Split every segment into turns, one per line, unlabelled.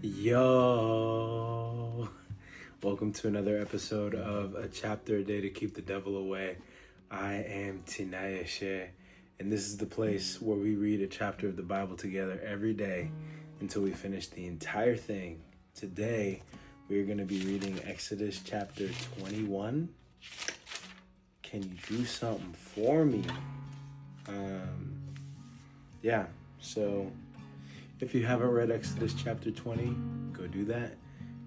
Yo, welcome to another episode of A Chapter a Day to Keep the Devil Away. I am Tinayeshe, and this is the place where we read a chapter of the Bible together every day until we finish the entire thing. Today, we're going to be reading Exodus chapter 21. Can you do something for me? So if you haven't read Exodus chapter 20, go do that.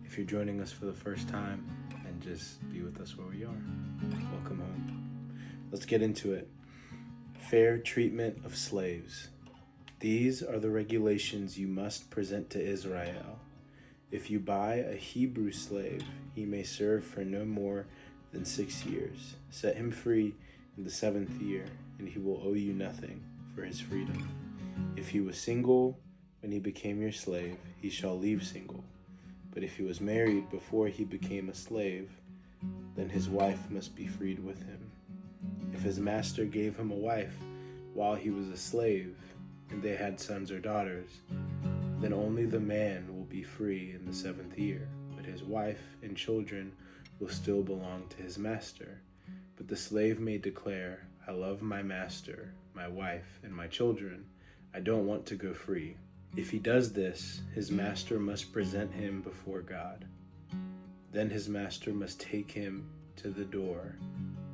If you're joining us for the first time, and just be with us where we are. Welcome home. Let's get into it. Fair treatment of slaves. These are the regulations you must present to Israel. If you buy a Hebrew slave, he may serve for no more than 6 years. Set him free in the 7th year, and he will owe you nothing for his freedom. If he was single when he became your slave, he shall leave single. But if he was married before he became a slave, then his wife must be freed with him. If his master gave him a wife while he was a slave, and they had sons or daughters, then only the man will be free in the 7th year, but his wife and children will still belong to his master. But the slave may declare, I love my master, my wife, and my children. I don't want to go free. If he does this, his master must present him before God. Then his master must take him to the door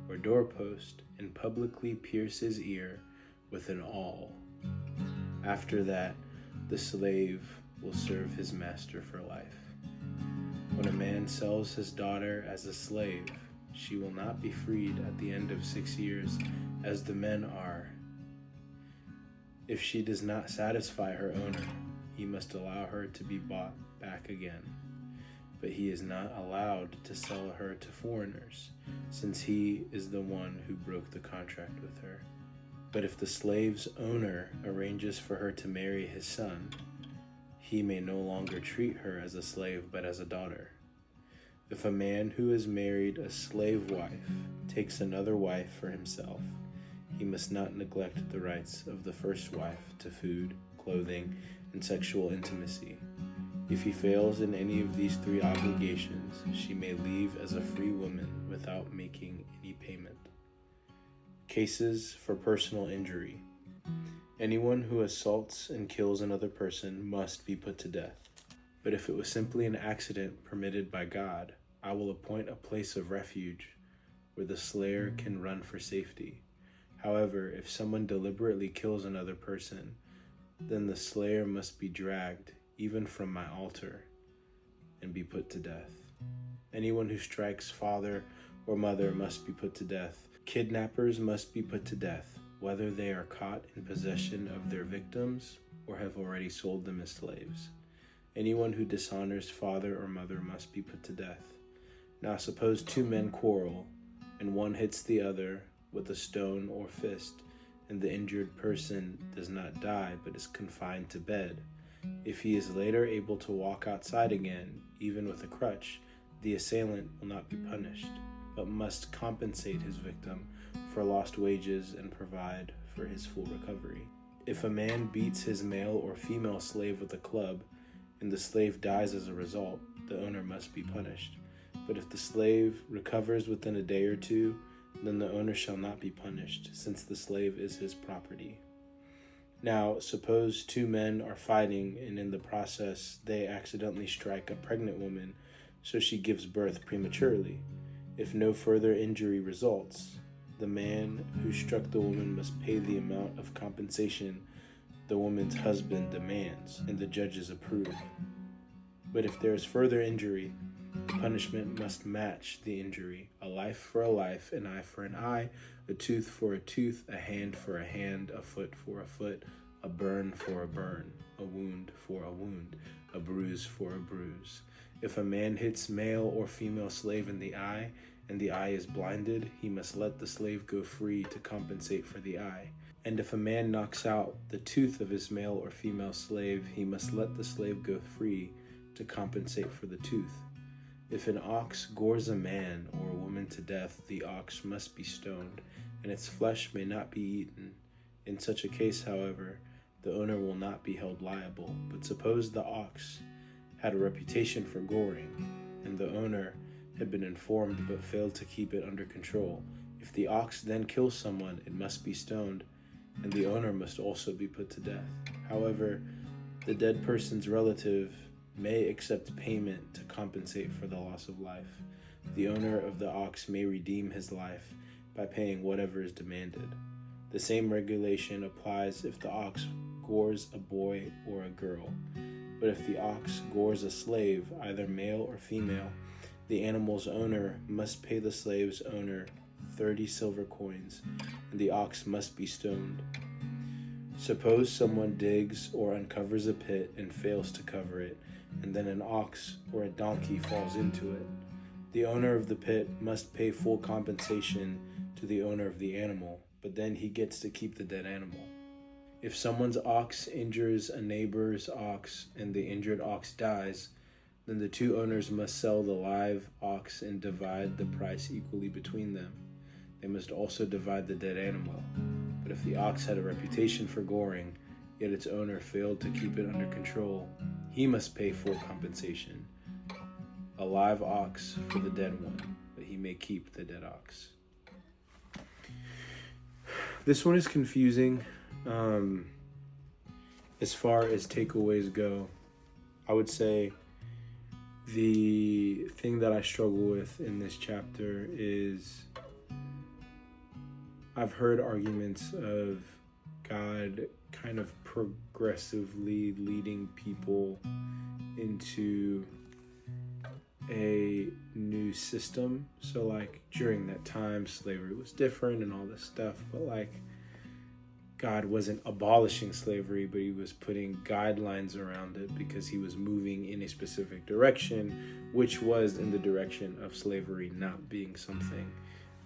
or doorpost and publicly pierce his ear with an awl. After that, the slave will serve his master for life. When a man sells his daughter as a slave, she will not be freed at the end of 6 years as the men are. If she does not satisfy her owner, he must allow her to be bought back again. But he is not allowed to sell her to foreigners, since he is the one who broke the contract with her. But if the slave's owner arranges for her to marry his son, he may no longer treat her as a slave but as a daughter. If a man who has married a slave wife takes another wife for himself, he must not neglect the rights of the first wife to food, clothing, and sexual intimacy. If he fails in any of these 3 obligations, she may leave as a free woman without making any payment. Cases for personal injury. Anyone who assaults and kills another person must be put to death. But if it was simply an accident permitted by God, I will appoint a place of refuge where the slayer can run for safety. However, if someone deliberately kills another person, then the slayer must be dragged, even from my altar, and be put to death. Anyone who strikes father or mother must be put to death. Kidnappers must be put to death, whether they are caught in possession of their victims or have already sold them as slaves. Anyone who dishonors father or mother must be put to death. Now suppose 2 men quarrel, and one hits the other with a stone or fist, and the injured person does not die but is confined to bed. If he is later able to walk outside again, even with a crutch, the assailant will not be punished, but must compensate his victim for lost wages and provide for his full recovery. If a man beats his male or female slave with a club, and the slave dies as a result, the owner must be punished. But if the slave recovers within a day or 2, then the owner shall not be punished, since the slave is his property. Now, suppose 2 men are fighting, and in the process they accidentally strike a pregnant woman, so she gives birth prematurely. If no further injury results, the man who struck the woman must pay the amount of compensation the woman's husband demands, and the judges approve. But if there is further injury, the punishment must match the injury: a life for a life, an eye for an eye, a tooth for a tooth, a hand for a hand, a foot for a foot, a burn for a burn, a wound for a wound, a bruise for a bruise. If a man hits male or female slave in the eye, and the eye is blinded, he must let the slave go free to compensate for the eye. And if a man knocks out the tooth of his male or female slave, he must let the slave go free to compensate for the tooth. If an ox gores a man or a woman to death, the ox must be stoned, and its flesh may not be eaten. In such a case, however, the owner will not be held liable. But suppose the ox had a reputation for goring, and the owner had been informed but failed to keep it under control. If the ox then kills someone, it must be stoned, and the owner must also be put to death. However, the dead person's relative may accept payment to compensate for the loss of life. The owner of the ox may redeem his life by paying whatever is demanded. The same regulation applies if the ox gores a boy or a girl. But if the ox gores a slave, either male or female, the animal's owner must pay the slave's owner 30 silver coins, and the ox must be stoned. Suppose someone digs or uncovers a pit and fails to cover it, and then an ox or a donkey falls into it. The owner of the pit must pay full compensation to the owner of the animal, but then he gets to keep the dead animal. If someone's ox injures a neighbor's ox and the injured ox dies, then the two owners must sell the live ox and divide the price equally between them. They must also divide the dead animal. But if the ox had a reputation for goring, yet its owner failed to keep it under control, he must pay full compensation, a live ox for the dead one, but he may keep the dead ox. This one is confusing. As far as takeaways go, I would say the thing that I struggle with in this chapter is I've heard arguments of God kind of progressively leading people into a new system. So like during that time, slavery was different and all this stuff, but like God wasn't abolishing slavery, but he was putting guidelines around it because he was moving in a specific direction, which was in the direction of slavery not being something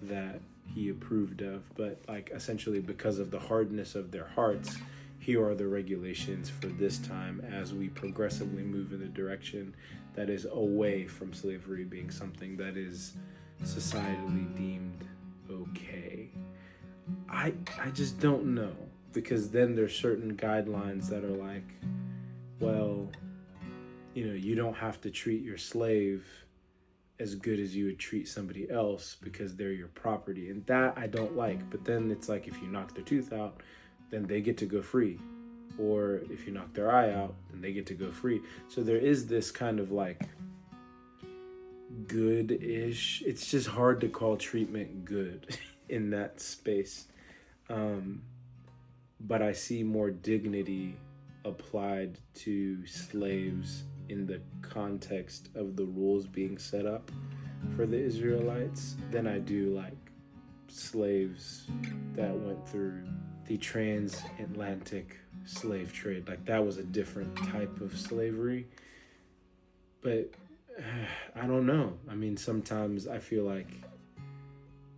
that he approved of. But like essentially because of the hardness of their hearts, here are the regulations for this time as we progressively move in the direction that is away from slavery being something that is societally deemed okay. I just don't know, because then there's certain guidelines that are like, well, you don't have to treat your slave as good as you would treat somebody else because they're your property, and that I don't like. But then it's like if you knock their tooth out, then they get to go free, or if you knock their eye out, then they get to go free. So there is this kind of like good-ish, it's just hard to call treatment good in that space. But I see more dignity applied to slaves in the context of the rules being set up for the Israelites than I do like slaves that went through the transatlantic slave trade. Like that was a different type of slavery. But I don't know. I mean, sometimes I feel like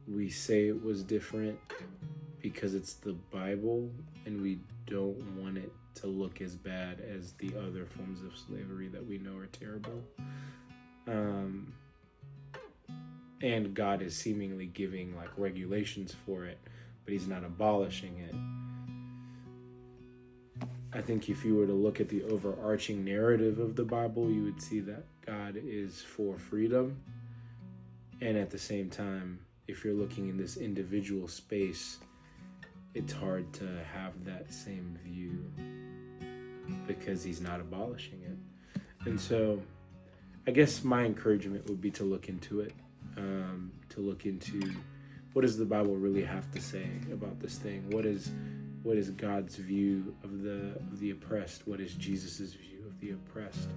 we say it was different because it's the Bible and we don't want it to look as bad as the other forms of slavery that we know are terrible. And God is seemingly giving like regulations for it, but he's not abolishing it. I think if you were to look at the overarching narrative of the Bible, you would see that God is for freedom. And at the same time, if you're looking in this individual space, it's hard to have that same view because he's not abolishing it. And so I guess my encouragement would be to look into it, to look into what does the Bible really have to say about this thing? What is God's view of the oppressed? What is Jesus's view of the oppressed?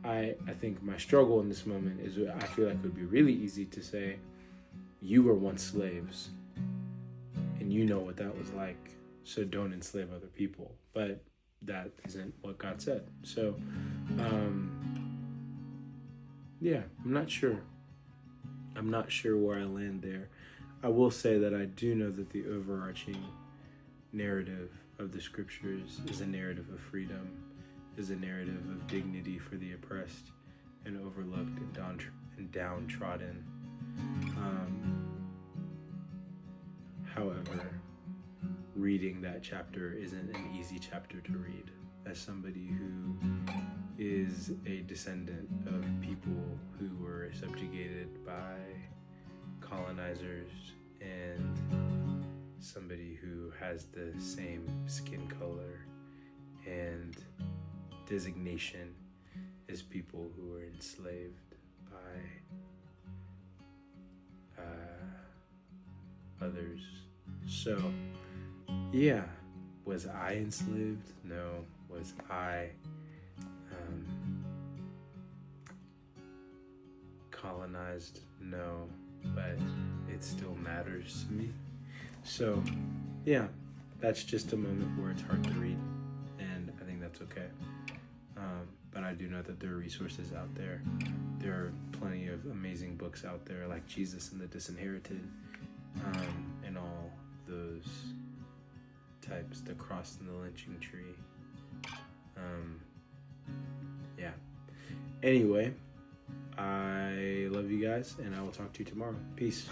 I think my struggle in this moment is I feel like it would be really easy to say, you were once slaves, and you know what that was like, so don't enslave other people. But that isn't what God said. So, yeah, I'm not sure. I'm not sure where I land there. I will say that I do know that the overarching narrative of the scriptures is a narrative of freedom, is a narrative of dignity for the oppressed and overlooked and downtrodden. However, reading that chapter isn't an easy chapter to read. As somebody who is a descendant of people who were subjugated by colonizers and somebody who has the same skin color and designation as people who were enslaved by others. So, yeah, was I enslaved? No. Was I colonized? No. But it still matters to me. So, yeah, that's just a moment where it's hard to read, and I think that's okay. But I do know that there are resources out there. There are plenty of amazing books out there, like Jesus and the Disinherited, and all those types, The Cross and the Lynching Tree. Yeah. Anyway, I love you guys, and I will talk to you tomorrow. Peace.